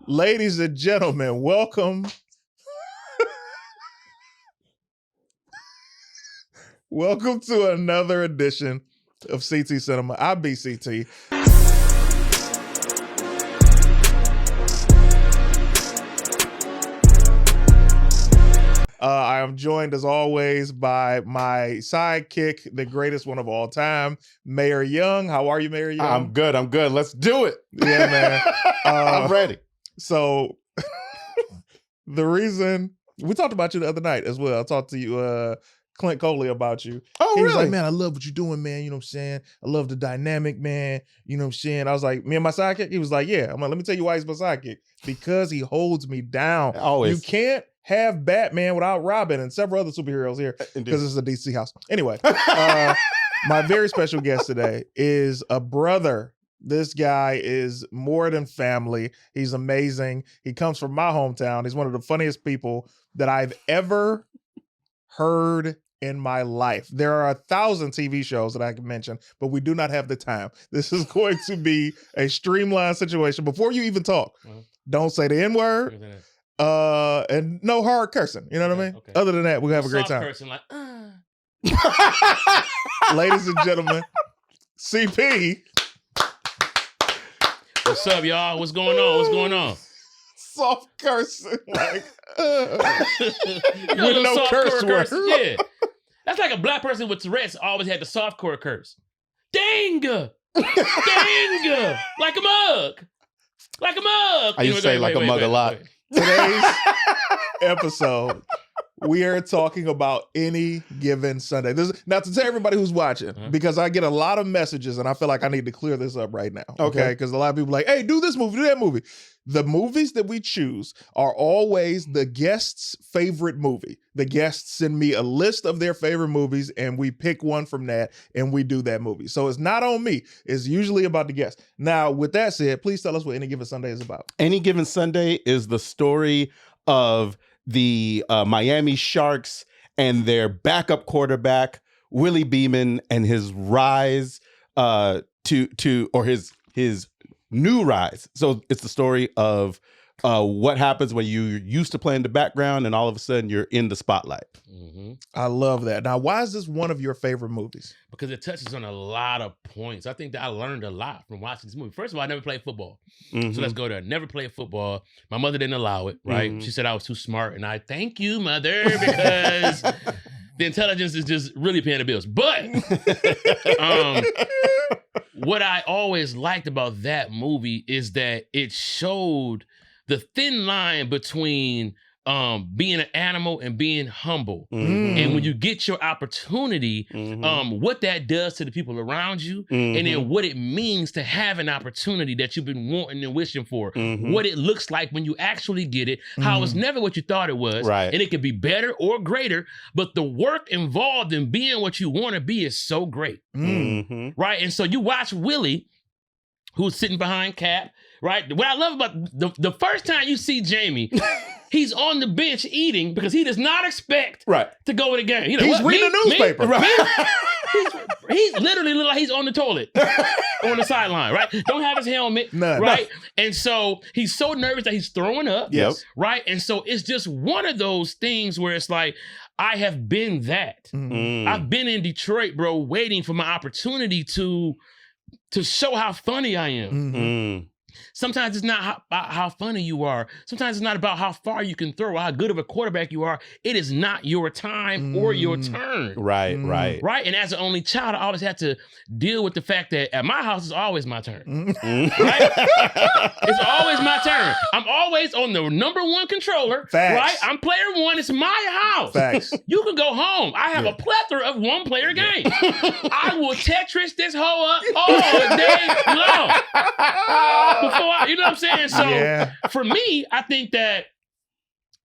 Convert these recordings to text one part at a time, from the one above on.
Ladies and gentlemen, welcome. Welcome to another edition of CT Cinema. I be CT. I am joined as always by my sidekick, the greatest one of all time, Mayor Young. How are you, Mayor Young? I'm good. Let's do it. Yeah, man. I'm ready. So the reason we talked about you the other night as well. I talked to you, Clint Coley, about you. Oh, he really? was like, man, I love what you're doing, man. You know what I'm saying? I love the dynamic, man. You know what I'm saying? I was like, me and my sidekick? He was like, yeah. I'm like, let me tell you why he's my sidekick. Because he holds me down. Always. You can't have Batman without Robin and several other superheroes here because it's a DC house. Anyway, my very special guest today is a brother. This guy is more than family. He's amazing. He comes from my hometown. He's one of the funniest people that I've ever heard in my life. There are 1,000 TV shows that I can mention, but we do not have the time. This is going to be a streamlined situation. Before you even talk, don't say the N-word. And no hard cursing. You know what I mean? Okay. Other than that, we'll have a great time. Cursing like, Ladies and gentlemen, CP. What's up, y'all? What's going on? Soft cursing, like with no curse word. Yeah, that's like a black person with Tourette's always had the softcore curse. Dang, like a mug. I used to say like a mug a lot. Today's episode, we are talking about any given Sunday. Now, to tell everybody who's watching, because I get a lot of messages and I feel like I need to clear this up right now. Okay? Because a lot of people are like, hey, do this movie, do that movie. The movies that we choose are always the guest's favorite movie. The guests send me a list of their favorite movies and we pick one from that and we do that movie. So it's not on me. It's usually about the guest. Now, with that said, please tell us what Any Given Sunday is about. Any Given Sunday is the story of the Miami Sharks and their backup quarterback, Willie Beeman, and his rise or his new rise. So it's the story of what happens when you're used to playing the background and all of a sudden you're in the spotlight. I love that. Now, why is this one of your favorite movies? Because it touches on a lot of points. I think that I learned a lot from watching this movie. First of all, I never played football. So let's go there. Never played football. My mother didn't allow it, right? She said I was too smart. And I thank you, mother, because the intelligence is just really paying the bills. But what I always liked about that movie is that it showed the thin line between being an animal and being humble. And when you get your opportunity, what that does to the people around you, and then what it means to have an opportunity that you've been wanting and wishing for, what it looks like when you actually get it, how it's never what you thought it was, and it could be better or greater, but the work involved in being what you want to be is so great, right? And so you watch Willie, who's sitting behind Cap, right? What I love about the first time you see Jamie, he's on the bench eating because he does not expect to go in the game. He's reading the newspaper. He's literally look like he's on the toilet, on the sideline, right? Don't have his helmet, right? No. And so he's so nervous that he's throwing up, right? And so it's just one of those things where it's like, I have been that. I've been in Detroit, bro, waiting for my opportunity to show how funny I am. Sometimes it's not about how funny you are. Sometimes it's not about how far you can throw or how good of a quarterback you are. It is not your time or your turn. Right. And as an only child, I always had to deal with the fact that at my house, it's always my turn. Right? It's always my turn. I'm always on the number one controller. Right? I'm player one. It's my house. Facts. You can go home. I have a plethora of one-player games. I will Tetris this hoe up all day long. You know what I'm saying? So for me, I think that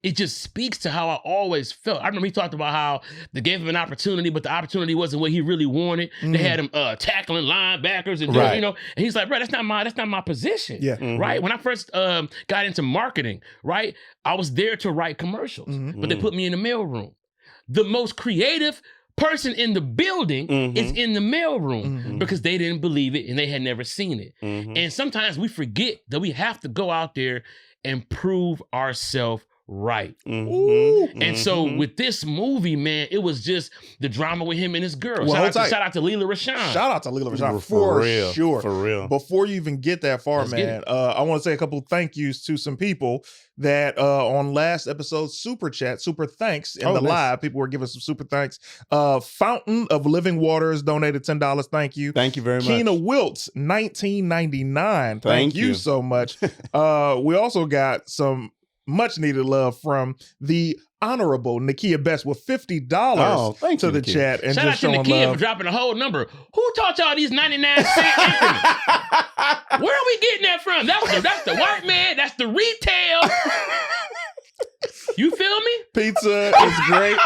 it just speaks to how I always felt. I remember he talked about how they gave him an opportunity, but the opportunity wasn't what he really wanted. They had him tackling linebackers and doing, and he's like, bro, that's not my position. Right? When I first got into marketing, right, I was there to write commercials, but they put me in the mailroom. The most creative person in the building is in the mailroom Mhm. because they didn't believe it and they had never seen it. And sometimes we forget that we have to go out there and prove ourselves right. And so with this movie, man, it was just the drama with him and his girl. Well, shout out to Leela Rashawn. Shout out to Leela Rashawn For for real, sure. for real. Before you even get that far, Let's get man, I want to say a couple thank yous to some people that on last episode's super chat, super thanks in the nice. live. People were giving some super thanks. Fountain of Living Waters donated $10. Thank you. Thank you very much. Keena Wiltz, $19.99. Thank Thank you you. so much. We also got some much needed love from the honorable Nakia Best with $50 thank to you, the Nakia. chat and Shout out just to showing Nakia love. for dropping a whole number. Who taught y'all these 99-cent increments? Where are we getting that from? That's the white man. That's the retail. You feel me? Pizza is great.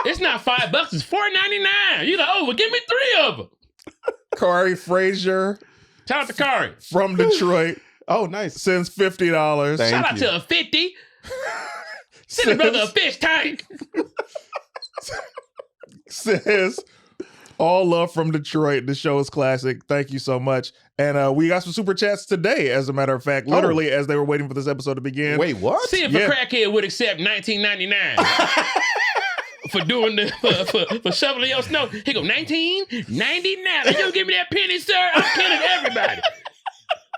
It's not $5. It's $4.99. You like, oh, well, give me 3 of them. Kari Frazier Shout out to Kari. from Detroit Oh, nice. sends $50. Thank Shout out you. to a 50. Send a brother a fish tank. Says all love from Detroit. The show is classic. Thank you so much. And we got some super chats today, as a matter of fact, literally as they were waiting for this episode to begin. Wait, what? See if a crackhead would accept $19.99 for doing for shoveling your snow. He go $19.99. You don't give me that penny, sir. I'm killing everybody.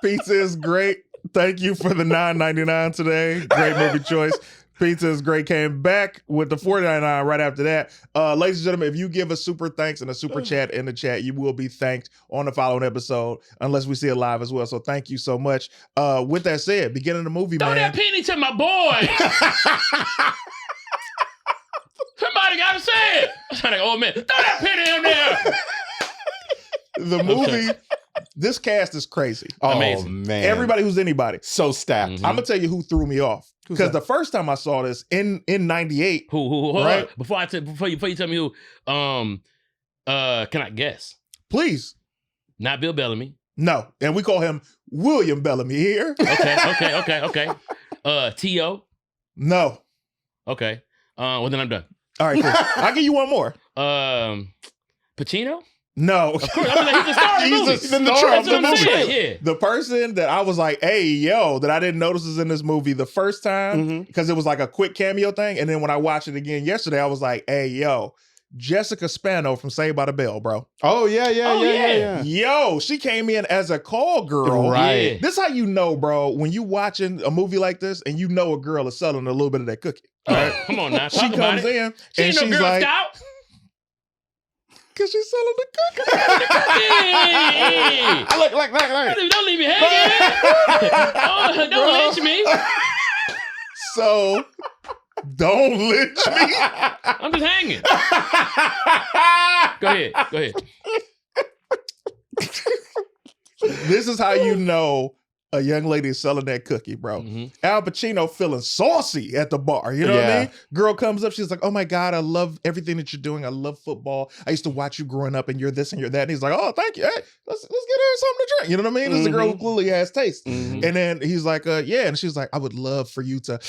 Pizza is great. Thank you for the $9.99 today. Great movie choice. Pizza is great. Came back with the $4.99 right after that. Ladies and gentlemen, if you give a super thanks and a super chat in the chat, you will be thanked on the following episode, unless we see it live as well. So thank you so much. With that said, beginning of the movie, Throw man. that penny to my boy. Somebody gotta say it. I'm like, oh man, throw that penny in there. The movie, this cast is crazy. Oh, Amazing. man. Everybody who's anybody. So stacked. I'm gonna tell you who threw me off. Who's Because that? the first time I saw this in 98, Who? Hold Right. on. Before you tell me who, can I guess? please. Not Bill Bellamy. No. And we call him William Bellamy here. Okay. T.O. No. Okay. Well then I'm done. All right, cool. I'll give you one more. Pacino? No. Of course. I mean, he's the star of the He's movie. the star That's of the what I'm movie. saying, yeah. The person that I was like, hey, yo, that I didn't notice is in this movie the first time because it was like a quick cameo thing. And then when I watched it again yesterday, I was like, hey, yo, Jessica Spano from Saved by the Bell, bro. Oh, yeah. Yo, she came in as a call girl. Right. Yeah. This how you know, bro, when you watching a movie like this and you know a girl is selling a little bit of that cookie. All right. Come on now. She Talk about comes it. in She and ain't no she's Girl like, Scout. because she's selling the cookie. Hey. Look. Don't leave me hanging. Oh, don't lynch me. So don't lynch me. I'm just hanging. Go ahead. This is how you know a young lady is selling that cookie, bro. Al Pacino feeling saucy at the bar. You know what I mean? Girl comes up, she's like, oh my God, I love everything that you're doing. I love football. I used to watch you growing up and you're this and you're that. And he's like, oh, thank you. Hey, let's get her something to drink. You know what I mean? This is a girl who clearly has taste. And then he's like, yeah. And she's like, I would love for you to.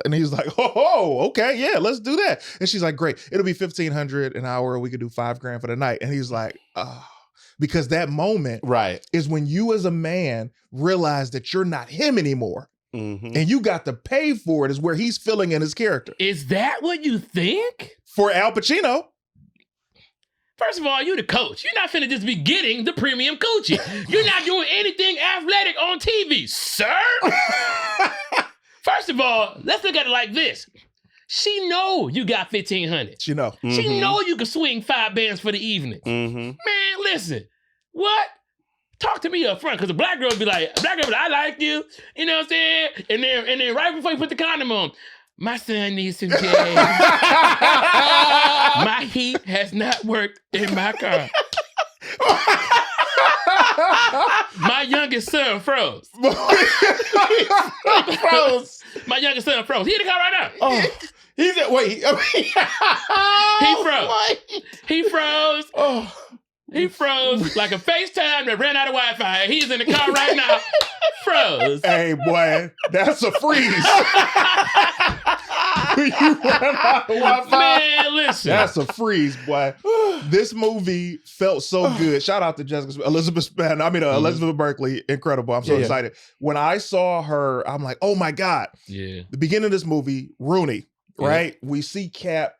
And he's like, oh, okay, yeah, let's do that. And she's like, great. It'll be $1,500 an hour. We could do $5,000 for the night. And he's like, oh. Because that moment is when you as a man realize that you're not him anymore. And you got to pay for it is where he's filling in his character. Is that what you think? For Al Pacino. First of all, you the coach. You're not finna just be getting the premium coochie. You're not doing anything athletic on TV, sir. First of all, let's look at it like this. She know you got $1,500. She know. She know you can swing 5 bands for the evening. Man, listen. What? Talk to me up front, because a black girl be like, I like you. You know what I'm saying? And then right before you put the condom on, my son needs some J. My heat has not worked in my car. My youngest son froze. My youngest son froze. He in the car right now. Oh. He's at, wait. He froze. He froze. Oh. He froze like a FaceTime that ran out of Wi-Fi. He's in the car right now. Froze. Hey, boy, that's a freeze. you run out of Wi-Fi. Man, listen. That's a freeze, boy. This movie felt so good. Shout out to Elizabeth Berkley. Incredible. I'm so excited. When I saw her, I'm like, oh my God. Yeah. The beginning of this movie, Rooney, right? We see Cap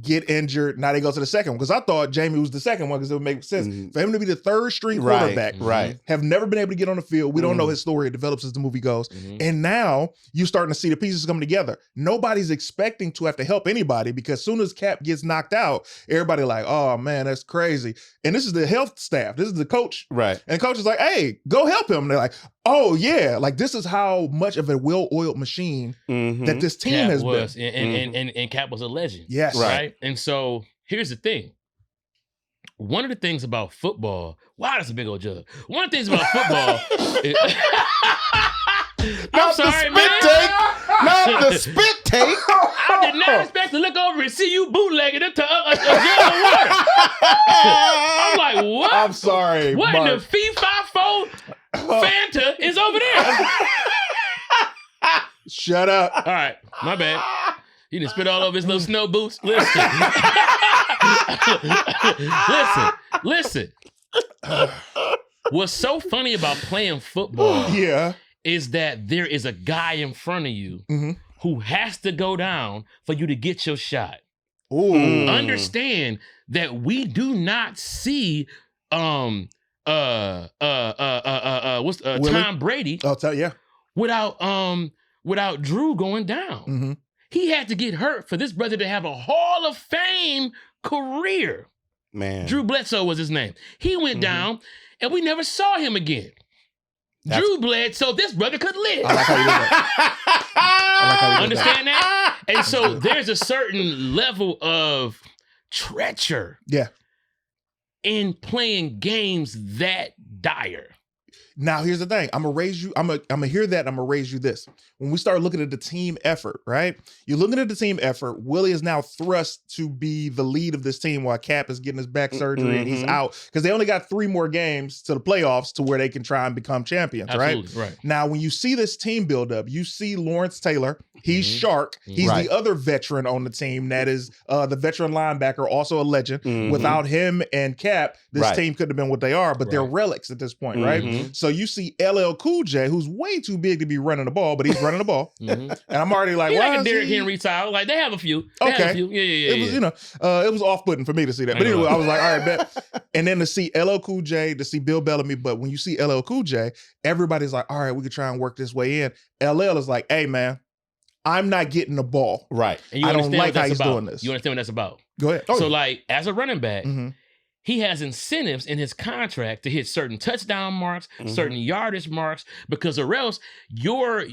get injured. Now they go to the second one because I thought Jamie was the second one because it would make sense for him to be the third string quarterback. Right. Have never been able to get on the field. We don't know his story. It develops as the movie goes. And now you're starting to see the pieces coming together. Nobody's expecting to have to help anybody because as soon as Cap gets knocked out, everybody like, oh man, that's crazy. And this is the health staff. This is the coach. Right. And the coach is like, hey, go help him. And they're like, oh yeah. Like this is how much of a well-oiled machine that this team Cap has was, been. And Cap was a legend. Yes. Right. And so here's the thing. One of the things about football, wow, that's a big old jug. One of the things about football is, I'm sorry, man. Not the spit take. I did not expect to look over and see you bootlegging into a jug of water. I'm like, what? I'm sorry. What Mark. in the fee-fi-fo Fanta is over there? Shut up. All right, my bad. He done spit all over his little snow boots. Listen. Listen. What's so funny about playing football is that there is a guy in front of you who has to go down for you to get your shot. Understand that we do not see Tom Brady without Drew going down. He had to get hurt for this brother to have a Hall of Fame career. Man. Drew Bledsoe was his name. He went down and we never saw him again. Drew bled so this brother could live. I like how you did that. Understand that? And so there's a certain level of treachery in playing games that dire. Now, here's the thing. I'm gonna hear that. I'm gonna raise you this. When we start looking at the team effort, right? You're looking at the team effort. Willie is now thrust to be the lead of this team while Cap is getting his back surgery and he's out because they only got 3 more games to the playoffs to where they can try and become champions, right? Now, when you see this team build up, you see Lawrence Taylor. He's Shark. He's the other veteran on the team. That is the veteran linebacker, also a legend. Without him and Cap, this team couldn't have been what they are, but they're relics at this point, right? So you see LL Cool J, who's way too big to be running the ball, but he's running the ball. And I'm already like, why is Derrick Henry style? Like, they have a few. Okay. Yeah. It was, it was off-putting for me to see that. But anyway, I was like, all right, bet. And then to see LL Cool J, to see Bill Bellamy, but when you see LL Cool J, everybody's like, all right, we could try and work this way in. LL is like, hey, man, I'm not getting the ball. Right. And I don't like how he's doing this. You understand what that's about? Go ahead. So, like, as a running back, he has incentives in his contract to hit certain touchdown marks, certain yardage marks, because or else your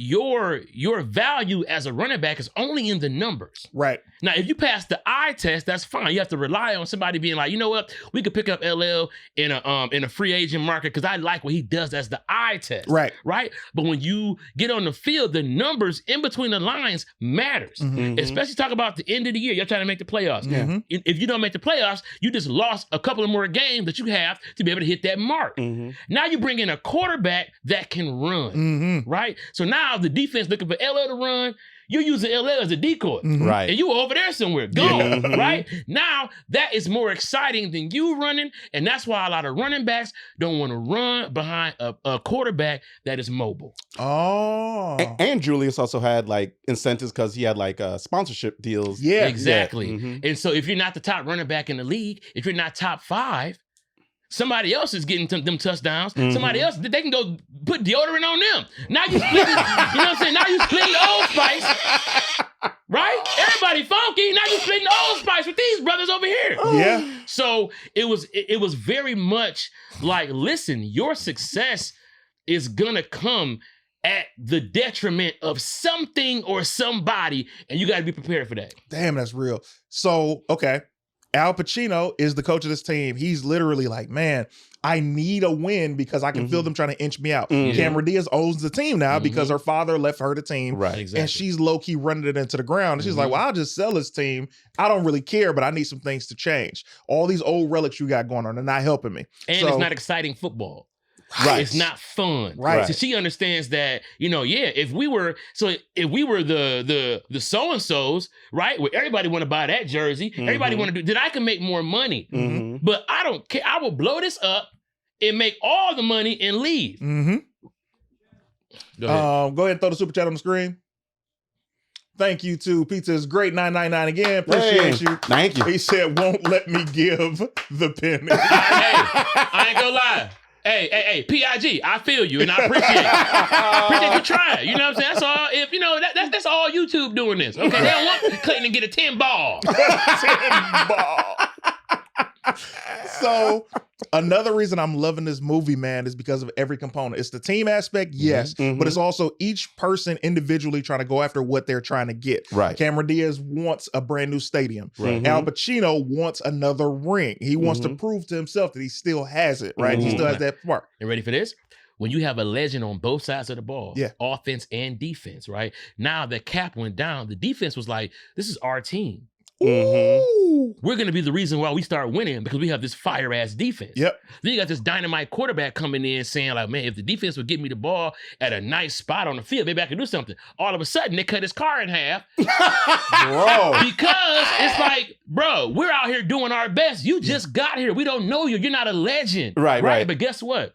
value as a running back is only in the numbers. Right. Now, if you pass the eye test, that's fine. You have to rely on somebody being like, you know what, we could pick up LL in a free agent market because I like what he does as the eye test. Right. Right. But when you get on the field, the numbers in between the lines matters. Especially talk about the end of the year. You're trying to make the playoffs. If you don't make the playoffs, you just lost a couple of more games that you have to be able to hit that mark. Now you bring in a quarterback that can run. Right. So now the defense looking for LL to run. You're using LL as a decoy. Right. And you were over there somewhere. Go. Right? Now, that is more exciting than you running. And that's why a lot of running backs don't want to run behind a quarterback that is mobile. Oh. And Julius also had like incentives because he had like sponsorship deals. Yeah. Exactly. And so if you're not the top running back in the league, if you're not top 5, somebody else is getting them touchdowns. Somebody else, they can go put deodorant on them. Now you splitting, you know what I'm saying? Now you splitting the Old Spice, right? Everybody funky. Now you splitting the Old Spice with these brothers over here. Yeah. So it was very much like, listen, your success is gonna come at the detriment of something or somebody, and you got to be prepared for that. Damn, that's real. So, okay. Al Pacino is the coach of this team. He's literally like, man, I need a win because I can feel them trying to inch me out. Cameron Diaz owns the team now because her father left her the team. Right, exactly. And she's low-key running it into the ground. And she's like, well, I'll just sell this team. I don't really care, but I need some things to change. All these old relics you got going on are not helping me. And it's not exciting football. Right. It's not fun. Right. So she understands that, if we were the so-and-sos, right, where everybody want to buy that jersey, everybody want to do, then I can make more money. But I don't care. I will blow this up and make all the money and leave. Go ahead. Go ahead and throw the super chat on the screen. Thank you to Pizza is Great 999 again. Appreciate you. Thank you. He said, won't let me give the penny. Hey, I ain't gonna lie. Hey, PIG, I feel you and I appreciate it. Appreciate you trying. You know what I'm saying? That's all. If that's all YouTube doing this. Okay, they don't want Clayton to get a 10 ball. 10 ball. So another reason I'm loving this movie, man, is because of every component. It's the team aspect, yes, but it's also each person individually trying to go after what they're trying to get. Right. Cameron Diaz wants a brand new stadium. Right. Al Pacino wants another ring. He wants to prove to himself that he still has it, right? He still has that spark. You ready for this? When you have a legend on both sides of the ball, Yeah. offense and defense, right? Now that cap went down, the defense was like, this is our team. Ooh. We're going to be the reason why we start winning because we have this fire-ass defense. Yep. Then you got this dynamite quarterback coming in saying like, man, if the defense would get me the ball at a nice spot on the field, maybe I could do something. All of a sudden, they cut his car in half. Bro. Because it's like, bro, we're out here doing our best. You just got here. We don't know you. You're not a legend. Right. But guess what?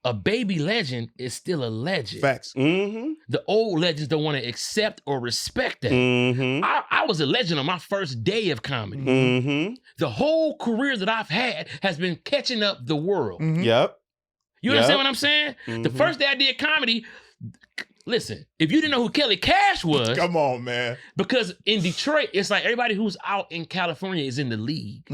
A baby legend is still a legend. Facts. The old legends don't want to accept or respect that. I was a legend on my first day of comedy. The whole career that I've had has been catching up the world. Yep. You understand what I'm saying? The first day I did comedy, listen, if you didn't know who Kelly Cash was, Come on, man. because in Detroit, it's like everybody who's out in California is in the league.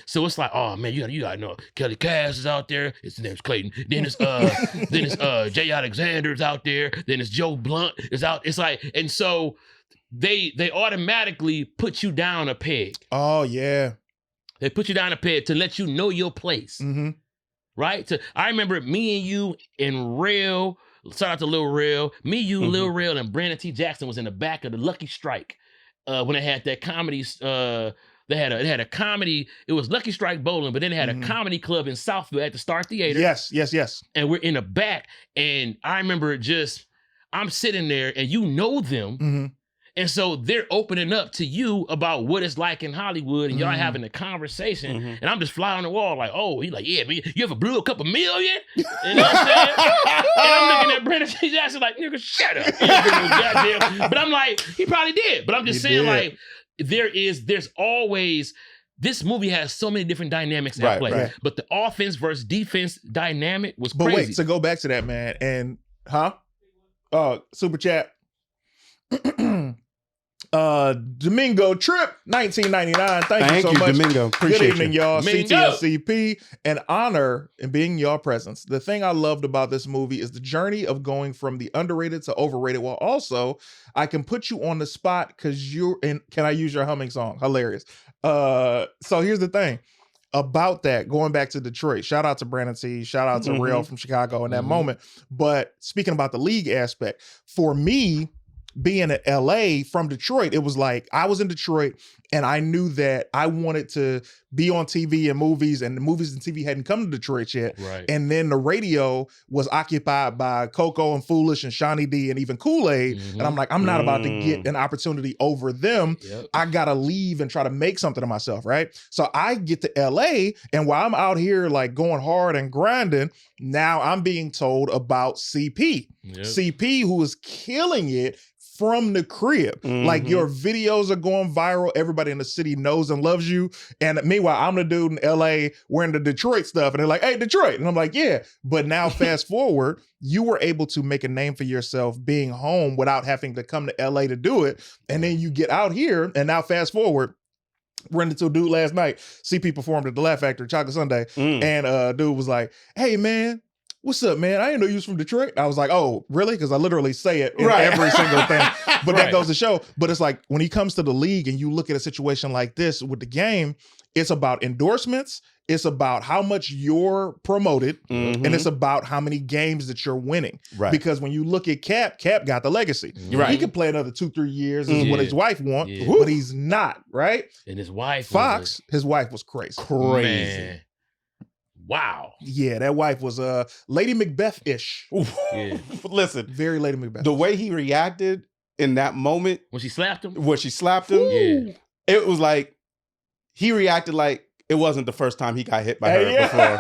So it's like, oh man, you gotta know Kelly Cash is out there. His name's Clayton. Then it's Jay Alexander's out there. Then it's Joe Blunt is out. It's like, and so they automatically put you down a peg. Oh, yeah. They put you down a peg to let you know your place. Right? I remember me and you and Real. Shout out to Lil Real. Me, you, Lil Real, and Brandon T. Jackson was in the back of the Lucky Strike when they had that comedy. They had a comedy. It was Lucky Strike Bowling, but then they had a comedy club in Southfield at the Star Theater. Yes. And we're in the back, and I remember I'm sitting there, and you know them. And so they're opening up to you about what it's like in Hollywood, and y'all having a conversation, and I'm just fly on the wall like, oh, he's like, yeah, man, you ever blew a couple million? You know what I'm saying? And I'm looking at Brandon T. Jackson like, nigga, shut up. But I'm like, he probably did. But I'm just saying, like, there's always, this movie has so many different dynamics at play. Right. But the offense versus defense dynamic was But crazy. wait, to go back to that, man, and super chat. Domingo Trip 1999. Thank you so much. Domingo. Appreciate Good evening, you. y'all. Domingo. CTSCP, an honor in being your presence. The thing I loved about this movie is the journey of going from the underrated to overrated, while also I can put you on the spot because you're in. Can I use your humming song? Hilarious. So here's the thing about that, going back to Detroit, shout out to Brandon T, shout out to Real from Chicago in that moment. But speaking about the league aspect, for me, being at LA from Detroit, it was like I was in Detroit and I knew that I wanted to be on TV and movies, and the movies and TV hadn't come to Detroit yet. Right. And then the radio was occupied by Coco and Foolish and Shawnee D and even Kool-Aid. And I'm like, I'm not about to get an opportunity over them. I gotta leave and try to make something of myself, right? So I get to LA, and while I'm out here like going hard and grinding, now I'm being told about CP. CP, who is killing it from the crib. Like, your videos are going viral. Everybody in the city knows and loves you. And meanwhile, I'm the dude in LA wearing the Detroit stuff. And they're like, hey, Detroit. And I'm like, yeah. But now fast forward, you were able to make a name for yourself being home without having to come to LA to do it. And then you get out here, and now fast forward, ran into a dude last night. CP performed at the Laugh Factory, Chocolate Sunday. And dude was like, hey, man, what's up, man? I didn't know you was from Detroit. I was like, oh, really? Because I literally say it in every single thing. But that goes to show. But it's like, when he comes to the league and you look at a situation like this with the game, it's about endorsements. It's about how much you're promoted. And it's about how many games that you're winning. Because when you look at Cap got the legacy. He could play another 2-3 years is what his wife wants, but he's not, right? And his wife his wife was crazy. Man. wow. Yeah, that wife was Lady Macbeth-ish. Yeah. Listen, Very Lady Macbeth. the way he reacted in that moment When she slapped him? yeah, it was like he reacted like it wasn't the first time he got hit by her before.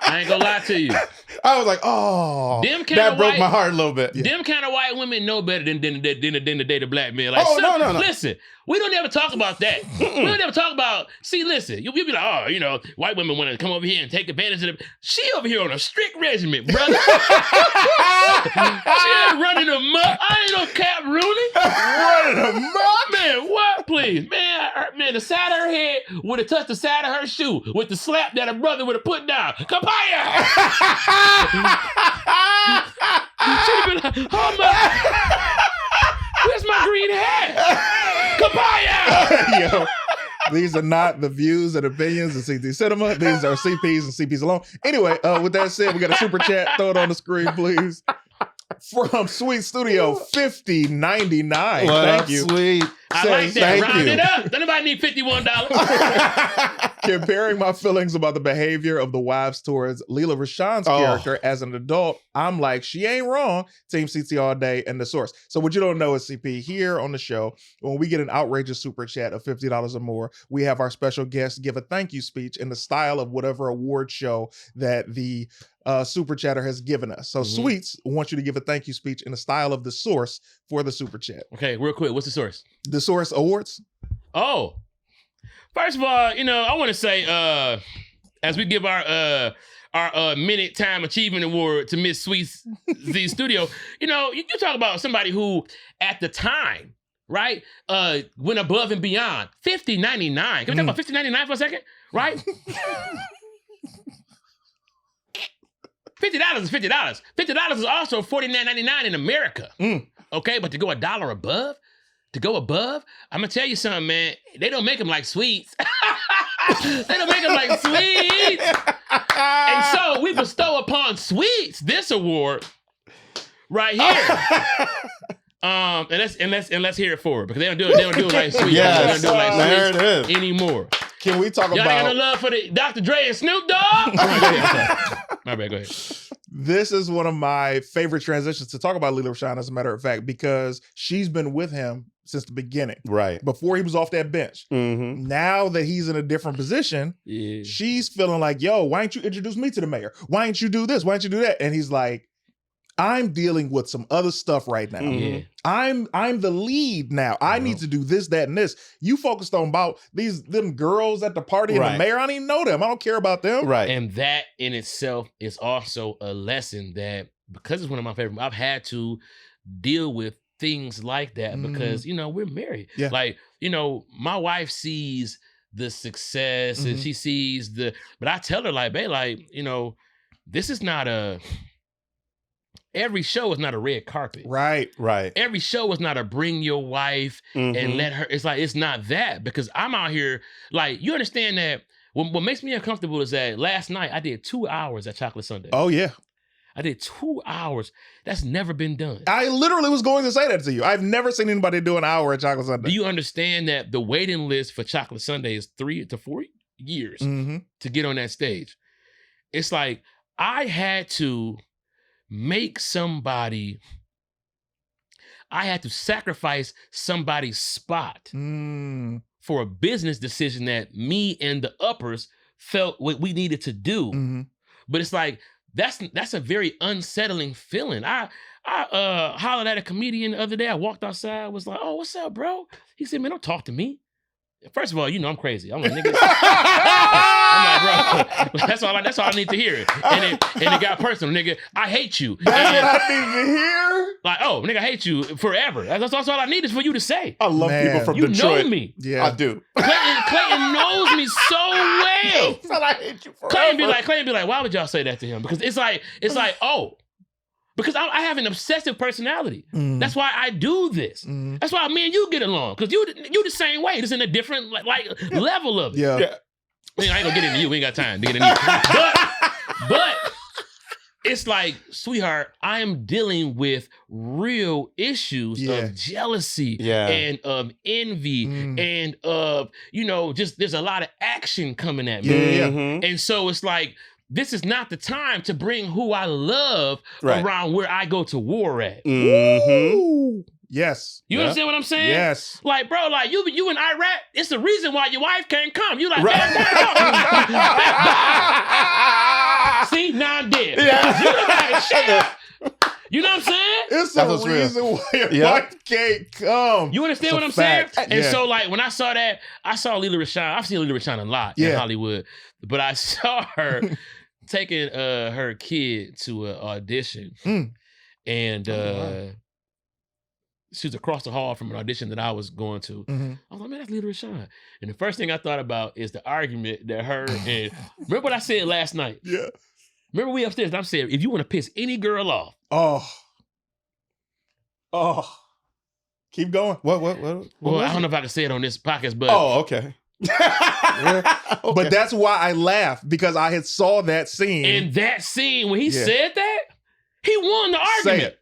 I ain't gonna lie to you. I was like, oh, that broke my heart a little bit. Them kind of white women know better than to date a black man. Like, no. Listen, we don't ever talk about that. We don't ever talk about, listen, you'll be like, oh, white women want to come over here and take advantage of it. She over here on a strict regimen, brother. She ain't running amok. I ain't no Cap Rooney. Running amok? Man, what, please? Man, the side of her head would have touched the side of her shoe with the slap that her brother would have put down. Kapaya! She'd have been like, oh my, where's my green hat? Kapaya! Yo, these are not the views and opinions of CT Cinema. These are CPs and CPs alone. Anyway, with that said, we got a super chat. Throw it on the screen, please. From Sweet Studio 5099. Thank you. Sweet. I like that. Round you. it up. Does anybody need $51? Comparing my feelings about the behavior of the wives towards Leela Rashawn's character as an adult, I'm like, she ain't wrong. Team CT all day and the source. So what you don't know is CP, here on the show, when we get an outrageous super chat of $50 or more, we have our special guest give a thank you speech in the style of whatever award show that the super chatter has given us. So Sweets wants you to give a thank you speech in the style of the source for the super chat. Okay, real quick, what's the source? The Source Awards. Oh, first of all, I want to say, as we give our Minute Time Achievement Award to Miss Sweets Z Studio, you talk about somebody who, at the time, right, went above and beyond. $50.99. Can we talk about $50.99 for a second? Right? $50 is $50. $50 is also $49.99 in America. Okay, but to go $1 above, I'm gonna tell you something, man. They don't make them like Sweets. They don't make them like Sweets. And so we bestow upon Sweets this award right here. And let's hear it for her, because they don't do it like Sweets. Yes, they don't do it like there Sweets it is. anymore. Can we talk Y'all about... got no love for the Dr. Dre and Snoop Dogg? My bad, go ahead. This is one of my favorite transitions to talk about Leela Rashawn, as a matter of fact, because she's been with him since the beginning. Right. Before he was off that bench. Now that he's in a different position, she's feeling like, yo, why didn't you introduce me to the mayor? Why didn't you do this? Why didn't you do that? And he's like, I'm dealing with some other stuff right now. I'm the lead now. I need to do this, that, and this. You focused on about them girls at the party and the mayor. I don't even know them. I don't care about them. Right. And that in itself is also a lesson that, because it's one of my favorite, I've had to deal with things like that because, we're married. Yeah. Like, my wife sees the success and she sees but I tell her like, babe, like, this is not every show is not a red carpet. Right. Every show is not a bring your wife and let her. It's like, it's not that, because I'm out here, like, you understand that what makes me uncomfortable is that last night I did 2 hours at Chocolate Sunday. Oh, yeah. I did 2 hours. That's never been done. I literally was going to say that to you. I've never seen anybody do an hour at Chocolate Sunday. Do you understand that the waiting list for Chocolate Sunday is 3 to 4 years to get on that stage? It's like, I had to sacrifice somebody's spot for a business decision that me and the uppers felt what we needed to do. But it's like, that's a very unsettling feeling. I hollered at a comedian the other day. I walked outside, was like, oh, what's up, bro? He said, man, don't talk to me. First of all, I'm crazy. I'm like, nigga. I'm like, bro, that's all I need to hear. And it got personal, nigga. I hate you. That's what I need to hear? Like, oh, nigga, I hate you forever. That's all I need is for you to say. I love people from Detroit. You know me. Yeah. I do. Clayton knows me so well. He said I hate you forever. Clayton be like, why would y'all say that to him? Because it's like, oh, because I have an obsessive personality. That's why I do this. That's why me and you get along. Because you the same way. Just in a different like level of it. Yeah. I ain't gonna get into you. We ain't got time to get into you. But it's like, sweetheart, I am dealing with real issues of jealousy and of envy and of, just there's a lot of action coming at me. And so it's like, this is not the time to bring who I love around where I go to war at. Ooh. Yes. You understand what I'm saying? Yes. Like, bro, like you in Iraq, it's the reason why your wife can't come. You like, see, now I'm dead. Yeah. You like, shut up. You know what I'm saying? It's the reason why your wife can't come. You understand what I'm saying? And so, like, when I saw that, I saw Lila Rashawn. I've seen Lila Rashawn a lot in Hollywood, but I saw her taking her kid to an audition, and she was across the hall from an audition that I was going to. I was like, man, that's Lila Rashawn. And the first thing I thought about is the argument that her and remember what I said last night? Yeah. Remember we upstairs? I'm saying, if you want to piss any girl off. Keep going. What well, I don't know if I can say it on this podcast, but. Oh, okay. But that's why I laughed, because I had saw that scene. And that scene, when he said that, he won the argument.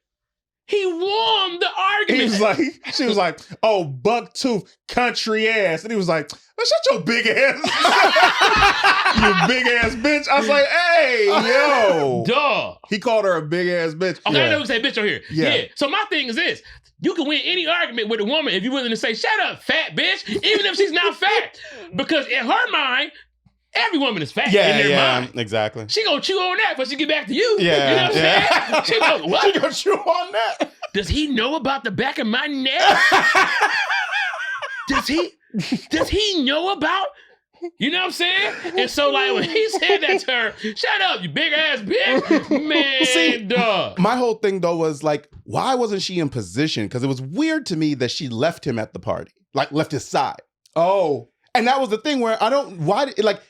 He won the argument. She was like, oh, buck tooth, country ass. And he was like, shut your big ass. You big ass bitch. I was like, hey, yo. Duh. He called her a big ass bitch. Okay, I know you say bitch over here. Yeah. So my thing is this. You can win any argument with a woman if you're willing to say, shut up, fat bitch, even if she's not fat. Because in her mind, every woman is fat in their mind. Exactly. She gonna chew on that before she get back to you. Yeah, you know what I'm saying? She gonna, what? She gonna chew on that. Does he know about the back of my neck? Does he know about? You know what I'm saying? And so, like, when he said that to her, shut up, you big ass bitch, man, dog. My whole thing though was like, why wasn't she in position? Because it was weird to me that she left him at the party, like left his side. Oh. And that was the thing where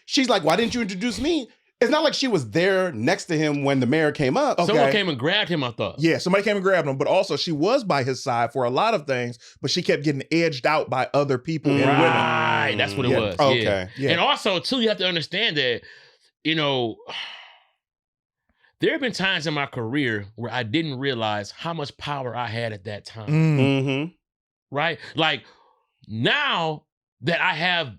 she's like, why didn't you introduce me? It's not like she was there next to him when the mayor came up. Okay. Someone came and grabbed him, I thought. Yeah, somebody came and grabbed him, but also she was by his side for a lot of things, but she kept getting edged out by other people and women. Right, that's what it was. Okay. Yeah. And also, too, you have to understand that, there have been times in my career where I didn't realize how much power I had at that time. Mm-hmm. Right? Like, now that I have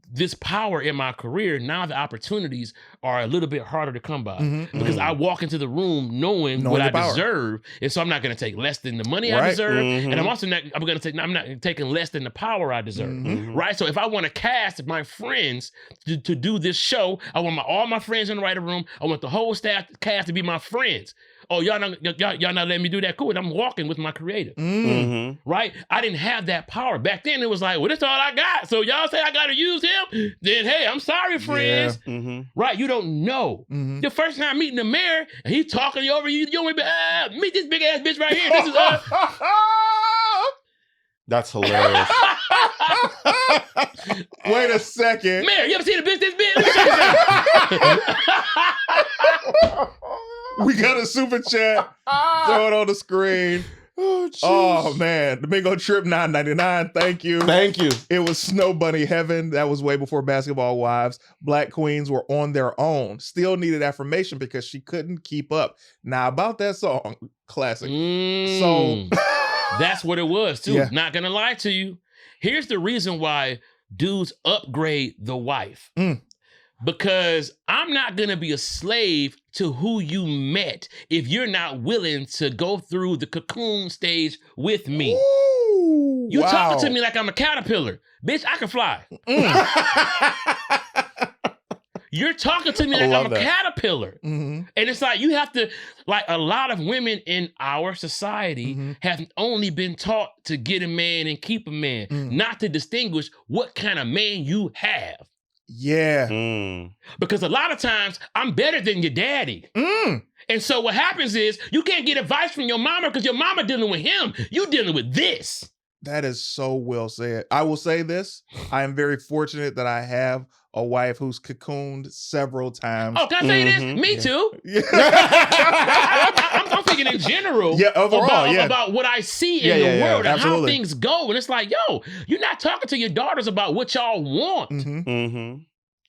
this power in my career, now the opportunities are a little bit harder to come by because I walk into the room knowing what I deserve, and so I'm not going to take less than the money I deserve, and I'm also not. I'm not taking less than the power I deserve, right? So if I want to cast my friends to do this show, I want all my friends in the writer room. I want the whole cast to be my friends. Oh, y'all not letting me do that? Cool. And I'm walking with my creative, right? I didn't have that power back then. It was like, well, that's all I got. So y'all say I got to use him? Then hey, I'm sorry, friends. Yeah. Right? You don't know. The first time meeting the mayor, and he's talking over you. You don't be meet this big ass bitch right here. This is That's hilarious. Wait a second. Mayor, you ever seen a bitch this big? Let me tell you something. We got a super chat. Throw it on the screen. Oh man, the bingo trip $9.99. Thank you. Thank you. It was Snow Bunny Heaven. That was way before Basketball Wives. Black queens were on their own. Still needed affirmation because she couldn't keep up. Now about that song, classic. So that's what it was too. Yeah. Not gonna lie to you. Here's the reason why dudes upgrade the wife. Because I'm not going to be a slave to who you met if you're not willing to go through the cocoon stage with me. Ooh, you talking to me like I'm a caterpillar. Bitch, I can fly. You're talking to me like I'm a caterpillar. And it's like you have to, like a lot of women in our society have only been taught to get a man and keep a man, not to distinguish what kind of man you have. Yeah. Because a lot of times I'm better than your daddy. And so what happens is you can't get advice from your mama because your mama dealing with him. You dealing with this. That is so well said. I will say this. I am very fortunate that I have a wife who's cocooned several times. Oh, can I say this? Me too. Yeah. I'm thinking in general overall, about what I see in the world and absolutely. how things go. And it's like, yo, you're not talking to your daughters about what y'all want.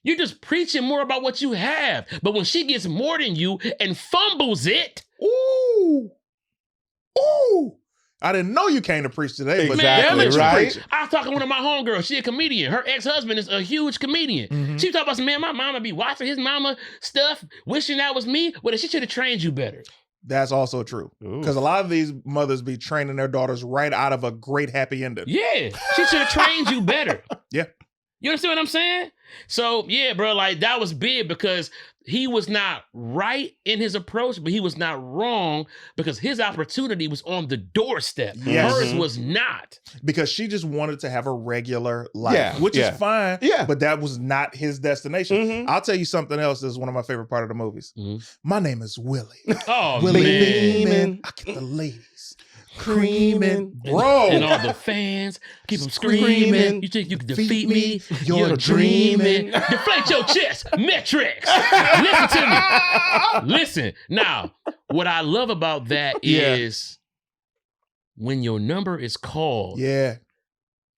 You're just preaching more about what you have. But when she gets more than you and fumbles it. Ooh. I didn't know you came to preach today, but Exactly, right? I was talking to one of my homegirls. She a comedian. Her ex-husband is a huge comedian. Mhm. She talked about some, man, my mama be watching his mama stuff, wishing that was me. Well, she should have trained you better. that's also true. Because a lot of these mothers be training their daughters right out of a great happy ending. Yeah, she should have trained you better. Yeah. You understand what I'm saying? So, yeah, bro, like that was big because he was not right in his approach, but he was not wrong because his opportunity was on the doorstep. Yes. Hers was not. Because she just wanted to have a regular life, Yeah, which yeah. is fine. Yeah. But that was not his destination. Mhm. I'll tell you something else that's one of my favorite part of the movies. Mhm. My name is Willie. Oh, Willie man. Beeman. I get the ladies Creaming. Bro. And all the fans keep them Screaming. screaming. You think you can defeat me? You're dreaming. Deflate your chest. Metrics. Listen to me. Listen. Now, what I love about that is when your number is called, Yeah.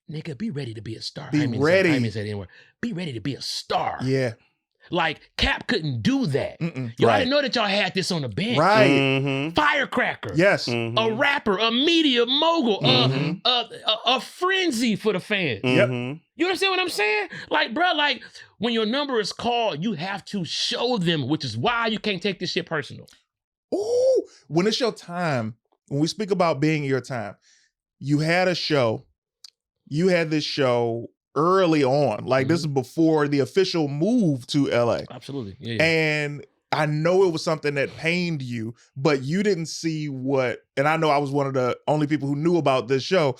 nigga, be ready to be a star. Be I mean, ready. I mean, say the N-word. Be ready to be a star. Yeah. Like, Cap couldn't do that. Mm-mm. Y'all Right. didn't know that y'all had this on the bench. Right. Mhm. Firecracker. Yes. Mhm. A rapper, a media mogul, Mhm. a frenzy for the fans. Yep. Mhm. You understand what I'm saying? Like, bro, like when your number is called, you have to show them, which is why you can't take this shit personal. Ooh. When it's your time, when we speak about being your time, you had a show. You had this show early on. Like this is before the official move to LA. Absolutely. Yeah. And I know it was something that pained you, but you didn't see what, and I know I was one of the only people who knew about this show,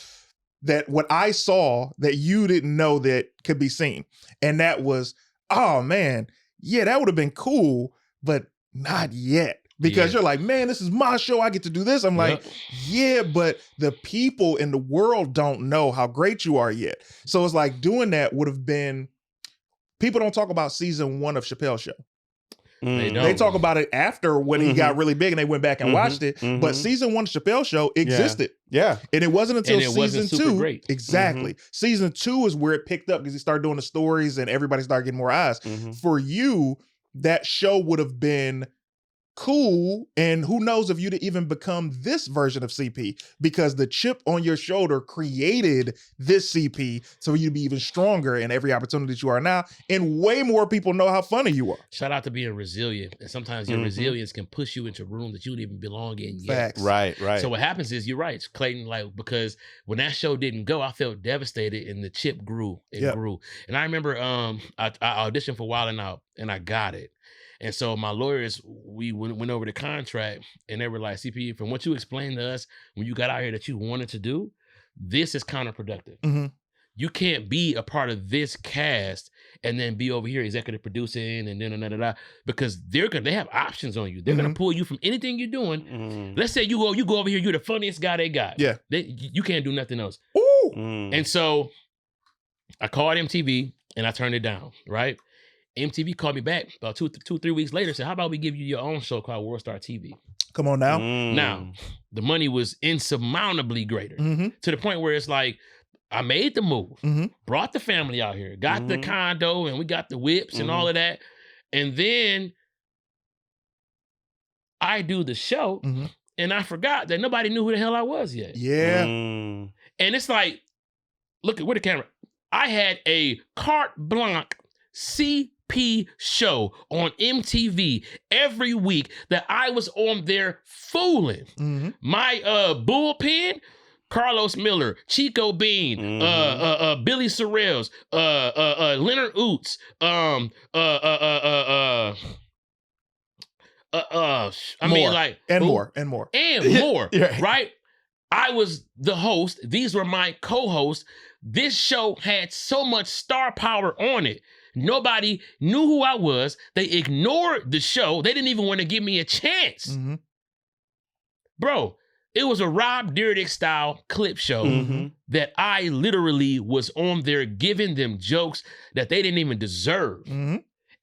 that what I saw that you didn't know that could be seen. And that was, oh man, yeah, that would have been cool, but not yet. Because you're like, man, this is my show. I get to do this. I'm like, yeah, but the people in the world don't know how great you are yet. So it's like doing that would have been, people don't talk about season 1 of Chappelle's Show. They don't. They talk about it after when he got really big and they went back and watched it. But season 1 of Chappelle's Show existed. Yeah. And it wasn't until And it wasn't season super 2. great. Exactly. Season 2 is where it picked up because he started doing the stories and everybody started getting more eyes. Mhm. For you, that show would have been cool, and who knows if you'd even become this version of CP, because the chip on your shoulder created this CP so you to be even stronger in every opportunity that you are now, and way more people know how funny you are. Shout out to being resilient. And sometimes your resilience can push you into rooms that you don't even belong in yet. Facts. Right. So what happens is, you're right, Clayton, like, because when that show didn't go, I felt devastated and the chip grew. It grew. And I remember I auditioned for Wild 'N Out and I got it. And so my lawyers, we went over the contract and they were like, CP, from what you explained to us when you got out here that you wanted to do, this is counterproductive. Mhm. You can't be a part of this cast and then be over here executive producing and then because they have options on you. They're gonna pull you from anything you're doing. Mhm. Let's say you go over here, you're the funniest guy they got. Yeah. You can't do nothing else. Ooh. Mm. And so I called MTV and I turned it down, right? MTV called me back about 2-3 weeks later, said, how about we give you your own show called World Star TV? Come on now. Mm. Now, the money was insurmountably greater Mm-hmm. to the point where it's like, I made the move, brought the family out here, got the condo, and we got the whips and all of that. And then I do the show, and I forgot that nobody knew who the hell I was yet. Yeah. Mm. And it's like, look at where the camera. I had a carte blanche CP show on MTV every week that I was on there fooling. My bullpen, Carlos Miller, Chico Bean, Billy Sorrells, Leonard Oots, more. Right? I was the host. These were my co-hosts. This show had so much star power on it. Nobody knew who I was. They ignored the show. They didn't even want to give me a chance. Bro, it was a Rob Dyrdek style clip show that I literally was on there giving them jokes that they didn't even deserve.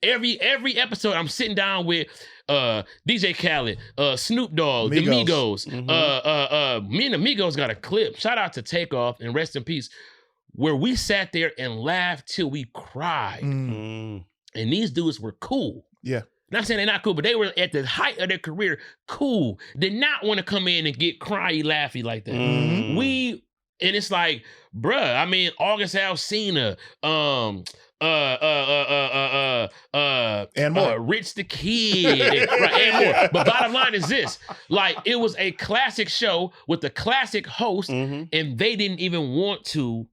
Every episode, I'm sitting down with DJ Khaled, Snoop Dogg, the Migos. Me and the Migos got a clip. Shout out to Takeoff and rest in peace, where we sat there and laughed till we cried. And these dudes were cool. Yeah. Not saying they're not cool, but they were at the height of their career, cool. Did not want to come in and get cryy, laughy like that. And it's like, bruh, I mean, August Alsina, and more. Rich the Kid, right, and more. But bottom line is this, like, it was a classic show with a classic host, and they didn't even want to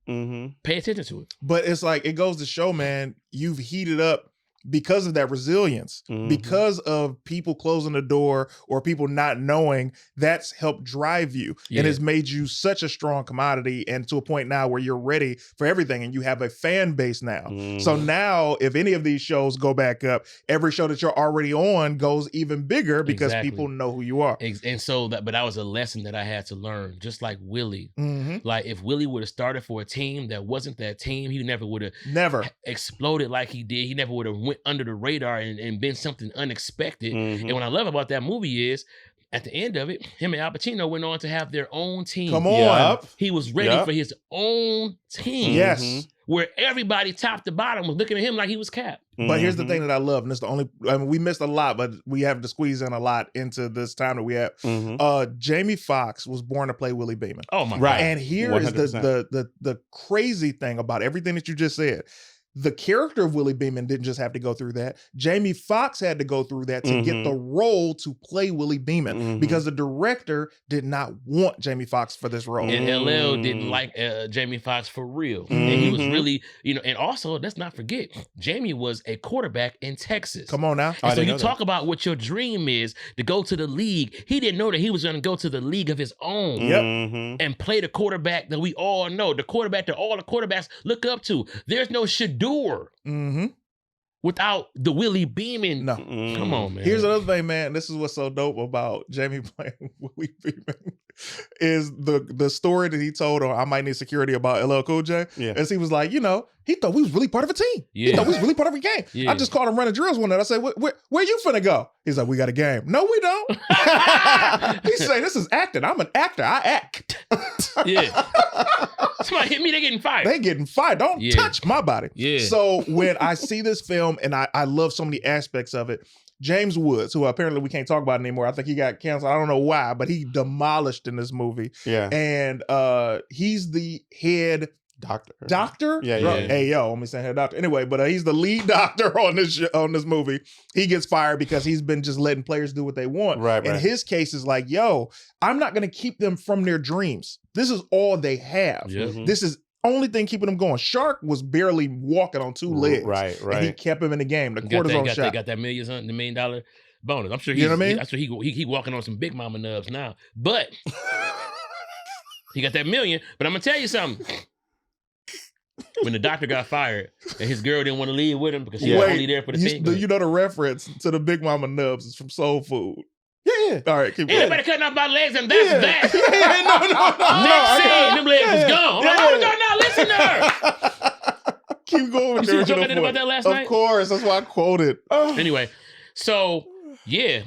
pay attention to it. But it's like, it goes to show, man, you've heated up because of that resilience, because of people closing the door or people not knowing, that's helped drive you and has made you such a strong commodity, and to a point now where you're ready for everything and you have a fan base now. So now if any of these shows go back up, every show that you're already on goes even bigger because people know who you are. And so but that was a lesson that I had to learn, just like Willie. Like, if Willie would have started for a team that wasn't that team, he never would have exploded like he did. He never would have went under the radar and been something unexpected. And what I love about that movie is, at the end of it, him and Al Pacino went on to have their own team. Come on. He was ready for his own team. Yes. Where everybody top to bottom was looking at him like he was Cap. But here's the thing that I love, and it's the only, I mean, we missed a lot, but we have to squeeze in a lot into this time that we have. Jamie Foxx was born to play Willie Beeman. Oh my God. And here 100%. Is the crazy thing about everything that you just said. The character of Willie Beeman didn't just have to go through that. Jamie Foxx had to go through that to get the role to play Willie Beeman because the director did not want Jamie Foxx for this role. And LL didn't like Jamie Foxx for real. And he was really, and also, let's not forget, Jamie was a quarterback in Texas. Come on now. And so you talk about what your dream is, to go to the league. He didn't know that he was going to go to the league of his own and play the quarterback that we all know, the quarterback that all the quarterbacks look up to. There's no Shador without the Willie Beeman. No. Come on, man. Here's another thing, man. This is what's so dope about Jamie playing Willie Beeman is the story that he told on I Might Need Security about LL Cool J. As he was like, he thought we was really part of a team. He thought we was really part of a game. I just called him running drills one night. I said, where you finna go? He's like, we got a game. No, we don't. He said, this is acting. I'm an actor. I act. Somebody hit me, they getting fired. They getting fired. Don't touch my body. So when I see this film, and I love so many aspects of it, James Woods, who apparently we can't talk about anymore. I think he got canceled. I don't know why, but he demolished in this movie. And he's the head doctor. Hey, yo, let me say head doctor. Anyway, but he's the lead doctor on this movie. He gets fired because he's been just letting players do what they want. And his case is like, yo, I'm not going to keep them from their dreams. This is all they have. This is only thing keeping him going. Shark was barely walking on two legs. And he kept him in the game. The cortisone shot. They got that $1 million bonus. I'm sure he's, you know what I mean? I'm sure he walking on some big mama nubs now. But he got that $1 million. But I'm gonna tell you something. When the doctor got fired and his girl didn't want to leave with him because she was only there for the thing. You know the reference to the Big Mama Nubs is from Soul Food. All right, keep going. Anybody cutting off my legs and that's that. No. Next scene, them legs is gone. I'm like, oh, no, listen to her. Keep going with the original point. About that last night? Of course, that's why I quoted. Anyway, so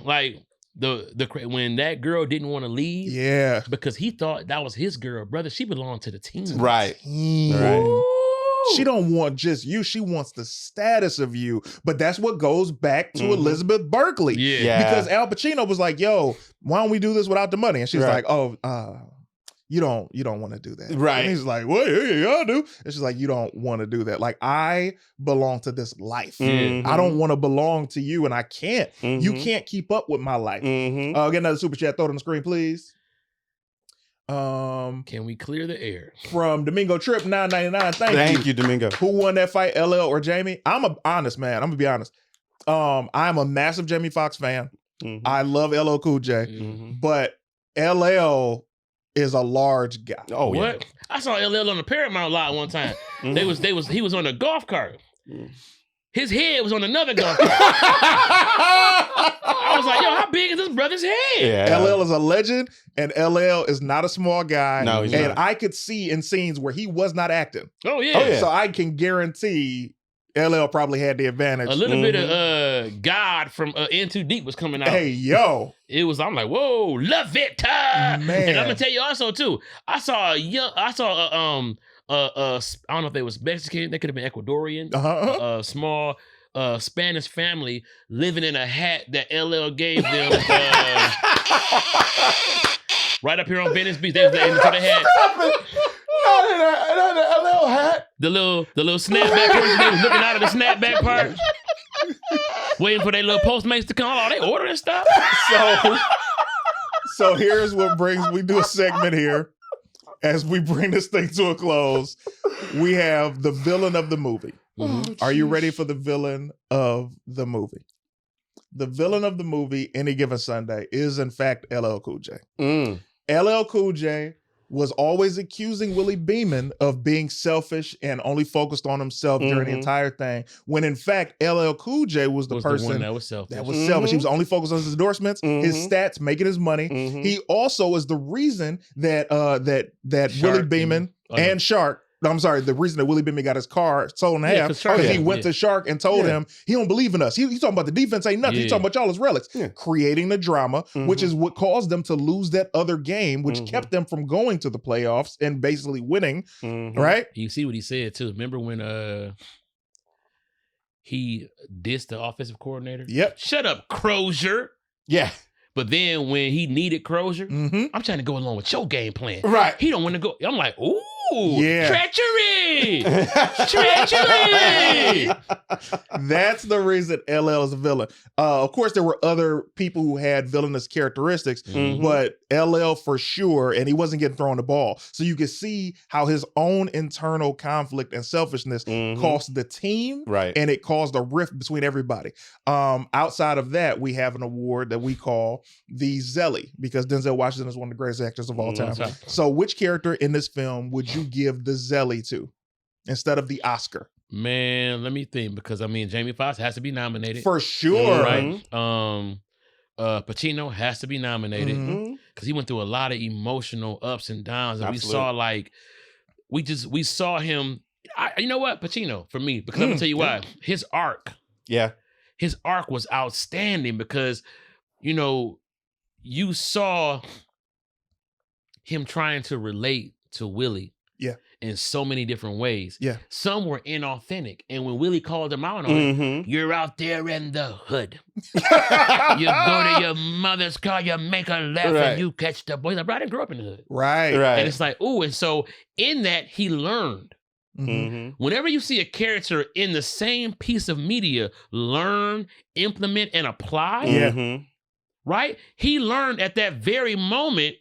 like when that girl didn't want to leave, because he thought that was his girl, brother. She belonged to the team, right? She don't want just you. She wants the status of you. But that's what goes back to Elizabeth Berkley. Because Al Pacino was like, yo, why don't we do this without the money? And she's like, oh, you don't want to do that. And he's like, well, yeah, I do. And she's like, you don't want to do that. Like, I belong to this life. I don't want to belong to you, and I can't. You can't keep up with my life. Get another super chat. Throw it on the screen, please. Can we clear the air? From Domingo Trip 999. Thank you, Domingo. Who won that fight, LL or Jamie? I'm an honest man. I'm gonna be honest. I'm a massive Jamie Foxx fan. I love LL Cool J, but LL is a large guy. Oh, what? I saw LL on the Paramount lot one time. He was on a golf cart. His head was on another golf cart. I was like, yo, how big is this brother's head? LL is a legend, and LL is not a small guy. No, he's not. I could see in scenes where he was not acting. Oh, yeah. So I can guarantee LL probably had the advantage. A little bit of God from In Too Deep was coming out. Hey, yo. I'm like, whoa, love it. Man. And I'm gonna tell you also too, I saw I don't know if they was Mexican, they could have been Ecuadorian, small Spanish family living in a hat that LL gave them right up here on Venice Beach. They had Not an LL hat. the little snapback person. They was looking out of the snapback part, waiting for their little Postmates to come. Oh, they ordering stuff. So here's what we do a segment here as we bring this thing to a close. We have the villain of the movie. Mm-hmm. Are you ready for the villain of the movie? The villain of the movie, Any Given Sunday, is in fact LL Cool J. LL Cool J was always accusing Willie Beeman of being selfish and only focused on himself during the entire thing, when in fact LL Cool J was the person one that was selfish. He was only focused on his endorsements, his stats, making his money. He also is the reason that Willie Beeman and Shark. I'm sorry, the reason that Willie Beeman got his car sold in half because he went to Shark and told him he don't believe in us. He's talking about the defense ain't nothing. He's talking about y'all as relics. Creating the drama, which is what caused them to lose that other game, which kept them from going to the playoffs and basically winning, right? You see what he said too. Remember when he dissed the offensive coordinator? Yep. Shut up, Crozier. Yeah. But then when he needed Crozier, I'm trying to go along with your game plan. Right. He don't want to go. I'm like, ooh. Yeah. Treachery! Treachery! That's the reason LL is a villain. Of course, there were other people who had villainous characteristics, but LL for sure, and he wasn't getting thrown the ball. So you can see how his own internal conflict and selfishness cost the team, and it caused a rift between everybody. Outside of that, we have an award that we call the Zelly, because Denzel Washington is one of the greatest actors of all time. So which character in this film would you give the Zelly to instead of the Oscar? Man, let me think, because I mean Jamie Foxx has to be nominated. For sure. Right? Pacino has to be nominated because he went through a lot of emotional ups and downs, and we saw him. You know what, Pacino for me, because I'm gonna tell you why. His arc was outstanding, because you saw him trying to relate to Willie in so many different ways. Some were inauthentic. And when Willie called him out on it, you're out there in the hood. You go to your mother's car, you make a left, and you catch the boy. He's like, bro, I didn't grow up in the hood. Right. And it's like, ooh, and so in that, he learned. Whenever you see a character in the same piece of media learn, implement, and apply, right? He learned at that very moment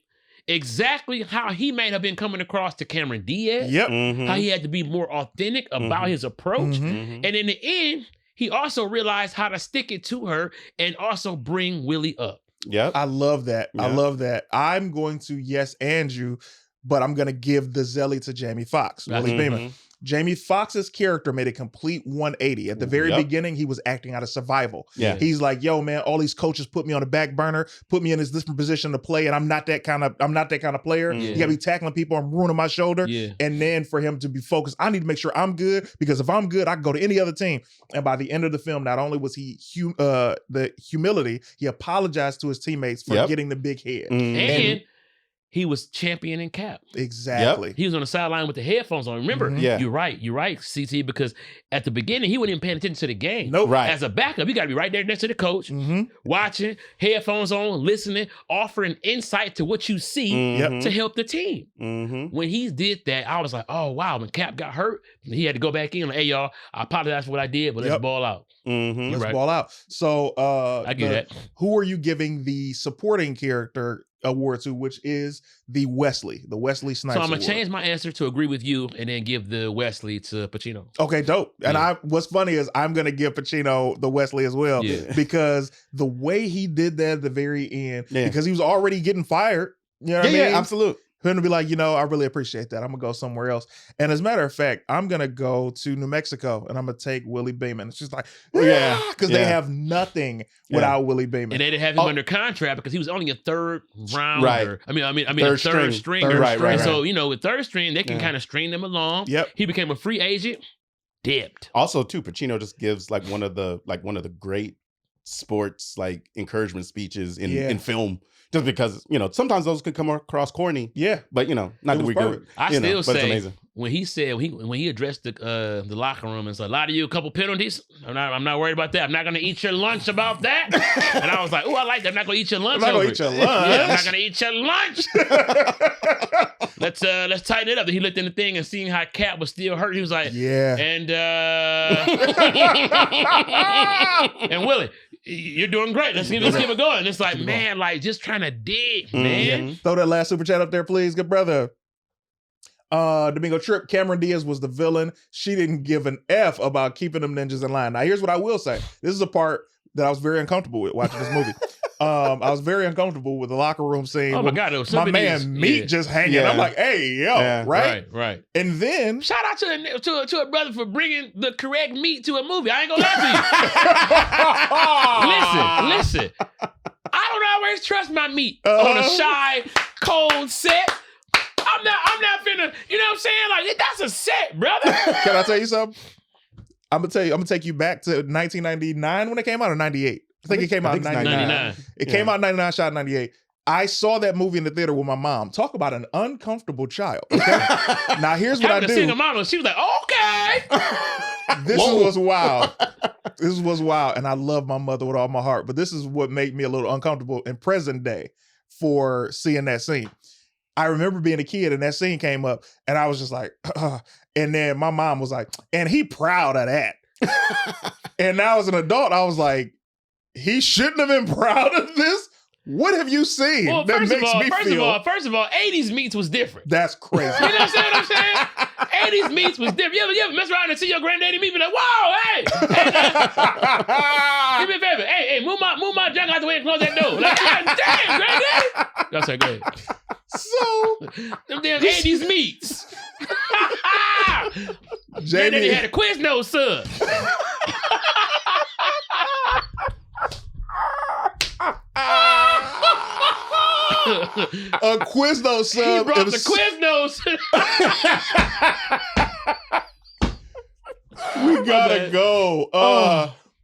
exactly how he may have been coming across to Cameron Diaz. How he had to be more authentic about his approach. And in the end, he also realized how to stick it to her and also bring Willie up. I love that. I love that. I'm going to yes and you, but I'm going to give the Zelly to Jamie Foxx, Willie Beeman. Jamie Foxx's character made a complete 180. At the very beginning, he was acting out of survival. He's like, yo, man, all these coaches put me on the back burner, put me in this different position to play, and I'm not that kind of player. You gotta be tackling people, I'm ruining my shoulder. And then for him to be focused, I need to make sure I'm good, because if I'm good, I can go to any other team. And by the end of the film, not only was he the humility, he apologized to his teammates for getting the big head. And he was championing Cap. Exactly. He was on the sideline with the headphones on. Remember, you're right, CT, because at the beginning, he wasn't even paying attention to the game. As a backup, you got to be right there next to the coach, watching, headphones on, listening, offering insight to what you see to help the team. When he did that, I was like, oh, wow. When Cap got hurt, he had to go back in. Like, hey, y'all, I apologize for what I did, but let's ball out. Let's ball out. So I get that. Who are you giving the supporting character award to, which is the Wesley Snipes So I'm gonna award? change my answer to agree with you and then give the Wesley to Pacino. Okay, dope. And what's funny is I'm gonna give Pacino the Wesley as well, because the way he did that at the very end, because he was already getting fired. You know what I mean? Absolutely. For him to be like, I really appreciate that. I'm gonna go somewhere else. And as a matter of fact, I'm gonna go to New Mexico and I'm gonna take Willie Beeman. It's just like, because they have nothing without Willie Beeman. And they didn't have him under contract because he was only a third rounder. I mean, a third stringer. Right. So with third string, they can kind of string them along. He became a free agent. Dipped. Also, too, Pacino just gives one of the great sports encouragement speeches in film. Just because, sometimes those could come across corny. Yeah. But, not that we're good. I still say, but it's amazing. when he said when he addressed the locker room and said, "A lot of you, a couple penalties. I'm not worried about that. I'm not gonna eat your lunch about that." And I was like, "Oh, I like that. I'm not gonna eat your lunch. I'm not gonna eat your lunch. Yeah, I'm not gonna eat your lunch." Let's tighten it up. Then he looked in the thing and seeing how Cap was still hurt, he was like, "Yeah." And and Willie, you're doing great. Let's keep it going. It's like, man, like just trying to dig, man. Throw that last super chat up there, please, good brother. Domingo Tripp, Cameron Diaz was the villain. She didn't give an F about keeping them ninjas in line. Now, here's what I will say. This is a part that I was very uncomfortable with watching this movie. I was very uncomfortable with the locker room scene. Oh my God, it was my man Meat just hanging. Yeah. I'm like, hey, yo, right? And then shout out to a brother for bringing the correct meat to a movie. I ain't gonna lie to you. Listen. I don't always trust my meat on a shy, cold set. I'm not finna, you know what I'm saying? Like, that's a set, brother. Can I tell you something? I'm gonna take you back to 1999 when it came out, or 98. I think it came out in 99. It came out in 99, shot in 98. I saw that movie in the theater with my mom. Talk about an uncomfortable child. Okay? Now here's what I do. Single mom, she was like, okay. This was wild. This was wild, and I love my mother with all my heart. But this is what made me a little uncomfortable in present day for seeing that scene. I remember being a kid and that scene came up and I was just like, and then my mom was like, and he proud of that. And now as an adult, I was like, he shouldn't have been proud of this. What have you seen that makes me feel? First of all, 80s meats was different. That's crazy. You know what I'm saying? 80s meats was different. You ever mess around and see your granddaddy meat, be like, whoa, hey. Do me a favor. Hey, move my junk out the way and close that door. Like, damn, granddaddy. That's like, go ahead. So them damn 80s meats. Jamie had a Quiznos son. A Quiznos sub. He brought the Quiznos. We gotta go.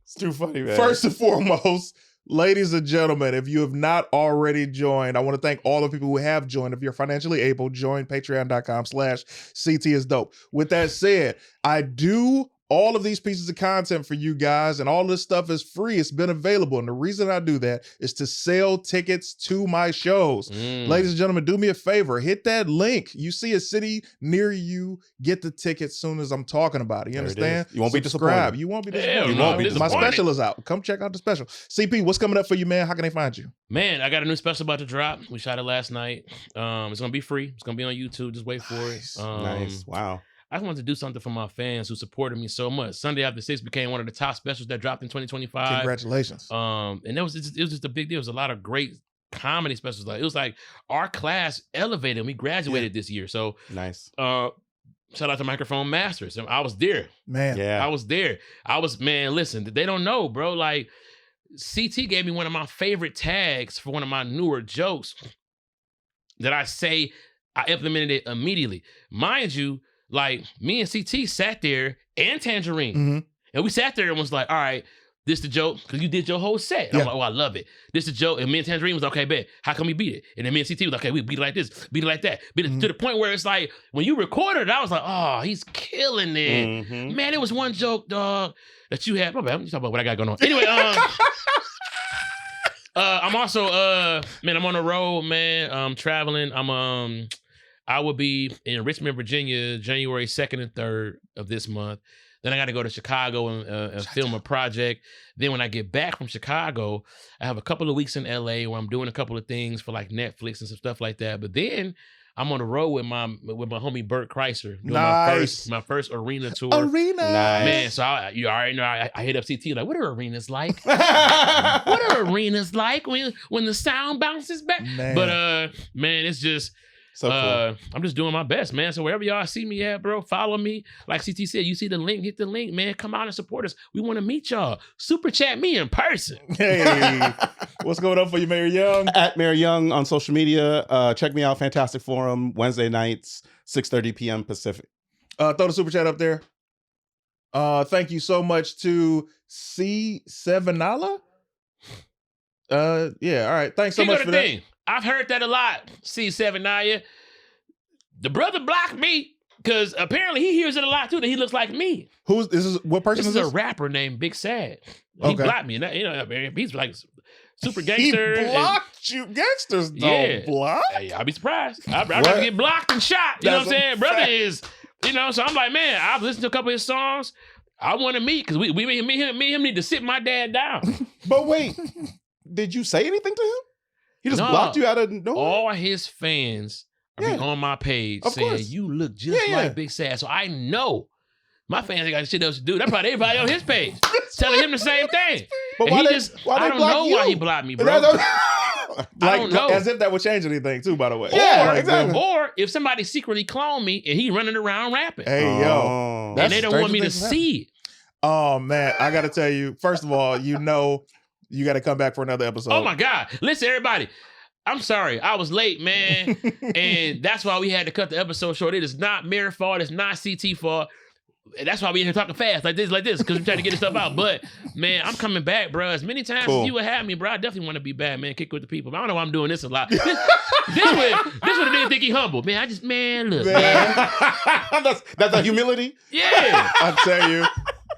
It's too funny, man. First and foremost, ladies and gentlemen, if you have not already joined, I want to thank all the people who have joined. If you're financially able, join patreon.com/CTisDOPE. With that said, I do all of these pieces of content for you guys, and all this stuff is free. It's been available. And the reason I do that is to sell tickets to my shows. Ladies and gentlemen, do me a favor. Hit that link. You see a city near you, get the ticket as soon as I'm talking about it. You understand? You won't be disappointed. You won't be disappointed. My special is out. Come check out the special. CP, what's coming up for you, man? How can they find you? Man, I got a new special about to drop. We shot it last night. It's going to be free. It's going to be on YouTube. Just wait for it. Nice. Wow. I wanted to do something for my fans who supported me so much. Sunday After 6 became one of the top specials that dropped in 2025. Congratulations. And it was just a big deal. It was a lot of great comedy specials. Like, it was like our class elevated and we graduated this year. So nice. Shout out to Microphone Masters. I was there. Man. Yeah. I was there. Listen, they don't know, bro. Like, CT gave me one of my favorite tags for one of my newer jokes that I implemented it immediately. Mind you, like, me and CT sat there and Tangerine. And we sat there and was like, all right, this the joke, because you did your whole set. And I'm like, oh, I love it. This the joke. And me and Tangerine was okay, bet. How can we beat it? And then me and CT was like, okay, we beat it like this, beat it like that. Beat it to the point where it's like, when you recorded it, I was like, oh, he's killing it. Man, it was one joke, dog, that you had. My bad, you talking about what I got going on. Anyway, I'm also, man, I'm on the road, man. I'm traveling. I will be in Richmond, Virginia, January 2nd and 3rd of this month. Then I got to go to Chicago and film a project. Then when I get back from Chicago, I have a couple of weeks in LA where I'm doing a couple of things for like Netflix and some stuff like that. But then I'm on the road with my homie Bert Kreiser doing my first arena tour. Man, so you already know I hit up CT like, what are arenas like? What are arenas like when the sound bounces back? Man. But man, it's just. So cool. I'm just doing my best, man. So wherever y'all see me at, bro, follow me. Like CT said, you see the link, hit the link, man. Come out and support us. We want to meet y'all. Super chat me in person. Hey, what's going on for you, Mayor Young? At Mayor Young on social media. Check me out, Fantastic Forum, Wednesday nights, 6:30 p.m. Pacific. Throw the super chat up there. Thank you so much to C7Nala. Yeah, all right. Thanks so much for that. I've heard that a lot, C7 Naya. The brother blocked me Because apparently he hears it a lot too, that he looks like me. What person This is is this? a rapper named Big Sad. He Okay. blocked me. And he's like super He gangster. blocked you. Gangsters don't Yeah. block. Hey, I'll be surprised. I'd rather get blocked and shot. You know what I'm saying? Brother is, so I'm like, man, I've listened to a couple of his songs. I want to meet, because me and him need to sit my dad down. But wait, did you say anything to him? He just No. blocked you out of nowhere? All his fans are be on my page Of saying, course. you look just like Big Sad. So I know my fans ain't got shit else to do. That's probably everybody on his page telling him the same thing. But And why I they don't block know you? why he blocked me, bro. Like, I don't know. as if that would change anything, too, by the way. Yeah, Like, exactly. Or if somebody secretly cloned me and he running around rapping. Hey, yo. And they don't want me to see it. Oh, man. I got to tell you, first of all, you got to come back for another episode. Oh, my God. Listen, everybody. I'm sorry. I was late, man. And that's why we had to cut the episode short. It is not Mary's fault. It's not CT fault. And that's why we in here talking fast like this, because we're trying to get this stuff out. But, man, I'm coming back, bro. As many times as you would have me, bro, I definitely want to be back, man. Kick with the people. But I don't know why I'm doing this a lot. This would have been think he humble. Man, look, man. That's a humility? Yeah. I tell you,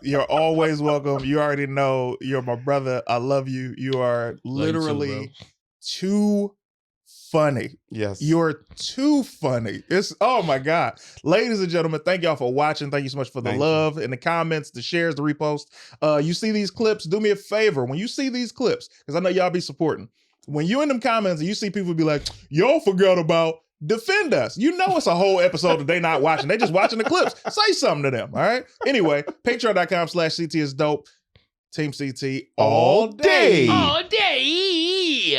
you're always welcome. You already know you're my brother. I love you. You are literally too funny. Yes. You're too funny. Oh my God. Ladies and gentlemen, thank y'all for watching. Thank you so much for the love in the comments, the shares, the reposts. You see these clips, do me a favor. When you see these clips, because I know y'all be supporting, when you in them comments and you see people be like, y'all forgot about defend us. You know it's a whole episode that they not watching. They just watching the clips. Say something to them, all right? Anyway, patreon.com/CTisDOPE. Team CT all day. All day.